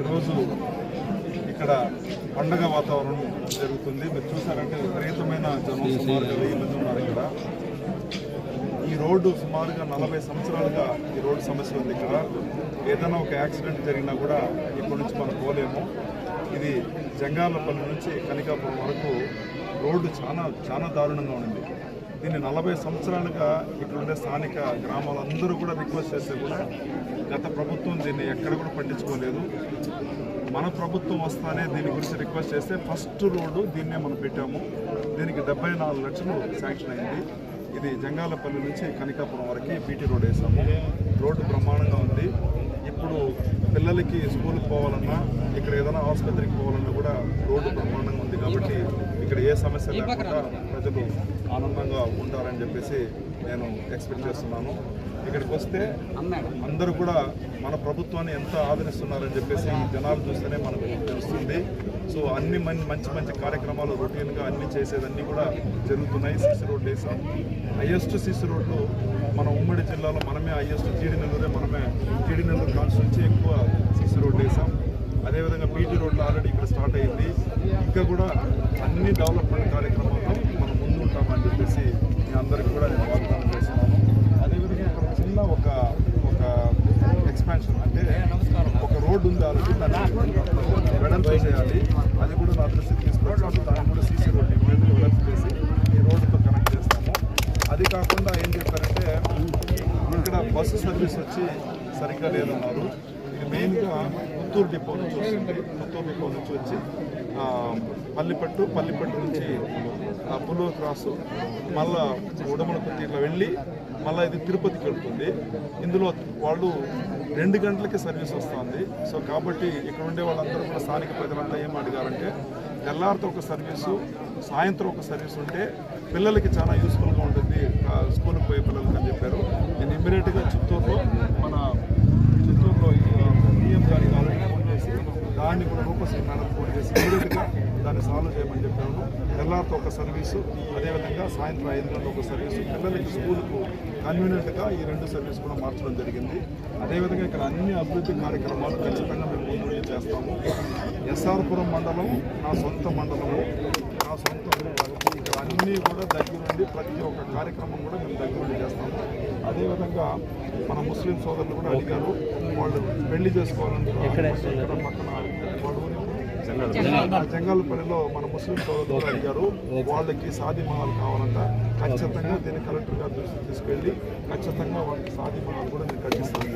ఈరోజు ఇక్కడ పండగ వాతావరణం జరుగుతుంది. మీరు చూసారంటే విపరీతమైన జనం, సుమారుగా 1000 మంది ఉన్నారు ఇక్కడ. ఈ రోడ్డు సుమారుగా 40 సంవత్సరాలుగా ఈ రోడ్డు సమస్య ఉంది. ఇక్కడ ఏదైనా ఒక యాక్సిడెంట్ జరిగినా కూడా ఇక్కడి నుంచి మనం పోలేము. ఇది జంగాలపల్లి నుంచి కనికాపురం వరకు రోడ్డు చాలా దారుణంగా ఉంది. దీన్ని 40 సంవత్సరాలుగా ఇక్కడ ఉండే స్థానిక గ్రామాలందరూ కూడా రిక్వెస్ట్ చేస్తే కూడా గత ప్రభుత్వం దీన్ని ఎక్కడ కూడా పట్టించుకోలేదు. మన ప్రభుత్వం వస్తానే దీని గురించి రిక్వెస్ట్ చేస్తే ఫస్ట్ రోడ్డు దీన్నే మనం పెట్టాము. దీనికి 74 లక్షలు శాంక్షన్ అయింది. ఇది జంగాలపల్లి నుంచి కనికాపురం వరకు బీటీ రోడ్ వేసాము. రోడ్డు బ్రహ్మాండంగా ఉంది. ఇప్పుడు పిల్లలకి స్కూల్కి పోవాలన్నా, ఇక్కడ ఏదైనా ఆసుపత్రికి పోవాలన్నా కూడా రోడ్డు బ్రహ్మాండంగా ఉంది. కాబట్టి ఇక్కడ ఏ సమస్య లేకుండా ప్రజలు ఆనందంగా ఉంటారని చెప్పేసి నేను ఎక్స్పెక్ట్ చేస్తున్నాను. ఇక్కడికి వస్తే అందరూ కూడా మన ప్రభుత్వాన్ని ఎంత ఆదరిస్తున్నారని చెప్పేసి జనాలు చూస్తేనే మనకు తెలుస్తుంది. సో అన్ని మంచి కార్యక్రమాలు రొటీన్గా అన్ని చేసేదన్నీ కూడా జరుగుతున్నాయి. సిసి రోడ్లు వేసాం. హైయెస్ట్ సిసి రోడ్లు మన ఉమ్మడి జిల్లాలో మనమే హైయెస్ట్. జీడి నెల్లూరు కాన్స్టిట్యూన్సీ ఎక్కువ సిసి రోడ్లు వేసాం. అదేవిధంగా బీటీ రోడ్లు ఆల్రెడీ ఇక్కడ స్టార్ట్ అయ్యింది. ఇంకా కూడా అన్ని డెవలప్మెంట్ కార్యక్రమాల్లో మనం ముందు ఉంటామని చెప్పేసి మీ అందరికీ కూడా నేను వాగ్దానం చేస్తున్నాను. అదేవిధంగా ఇక్కడ చిన్న ఒక ఎక్స్పాన్షన్ అంటే ఒక రోడ్డు ఉంది ఆల్రెడీ, దాన్ని వెడల్పు చేయాలి. అది కూడా నా దృష్టికి తీసుకొచ్చాము. దాన్ని కూడా సీసీ రోడ్డు ఇమీడియట్గా వెడల్పు చేసి ఈ రోడ్డుతో కనెక్ట్ చేస్తాము. అది కాకుండా ఏం చెప్పారంటే ఇక్కడ బస్సు సర్వీస్ వచ్చి సరిగ్గా లేదన్నారు. ఇది మెయిన్గా పుత్తూరు డిపో నుంచి వస్తుంది. పుత్తూరు డిపో నుంచి వచ్చి పల్లిపట్టు నుంచి పుల్లూరు క్రాసు, మళ్ళా ఉడమలకుర్తి ఇట్లా వెళ్ళి మళ్ళీ ఇది తిరుపతికి వెళ్తుంది. ఇందులో వాళ్ళు 2 గంటలకి సర్వీస్ వస్తుంది. సో కాబట్టి ఇక్కడ ఉండే వాళ్ళందరూ కూడా స్థానిక ప్రజలంతా ఏం అడిగారంటే తెల్లారితో ఒక సర్వీసు, సాయంత్రం ఒక సర్వీస్ ఉంటే పిల్లలకి చాలా యూస్ఫుల్గా ఉంటుంది, స్కూల్కి పోయే పిల్లలకి అని చెప్పారు. నేను ఇమ్మీడియట్గా చిత్తూరులో డిఎం గారికి ఆల్రెడీ ఫోన్ చేసి దాన్ని కూడా రూపశ్రీ మేడం ఫోన్ చేసి ఇమ్మీడియట్గా దాన్ని సాల్వ్ చేయమని చెప్పాను. తెల్లారితో ఒక సర్వీసు, అదేవిధంగా సాయంత్రం 5 గంటలకు ఒక సర్వీసు, పిల్లలకి స్కూల్కు కన్వీనియంట్గా ఈ 2 సర్వీస్ కూడా మార్చడం జరిగింది. అదేవిధంగా ఇక్కడ అన్ని అభివృద్ధి కార్యక్రమాలు ఖచ్చితంగా మేము ముందు చేస్తాము. ఎస్ఆర్పురం మండలం నా సొంత మండలము, నా సొంత ఊరు కాబట్టి ఇక్కడ అన్నీ కూడా దగ్గరుండి ప్రతి ఒక్క కార్యక్రమం కూడా మేము దగ్గరుండి చేస్తాము. అదేవిధంగా మన ముస్లిం సోదరులు కూడా అడిగారు, వాళ్ళు పెళ్లి చేసుకోవాలంటే ఇక్కడ పక్కన జంగాలపల్లిలో మన ముస్లిం సోదరులు అడిగారు, వాళ్ళకి షాదీ మహల్ కావాలంట. ఖచ్చితంగా దీన్ని కలెక్టర్ గారి దృష్టికి తీసుకెళ్ళి ఖచ్చితంగా వాళ్ళకి షాదీ మహల్ కూడా నేను కట్టిస్తాను.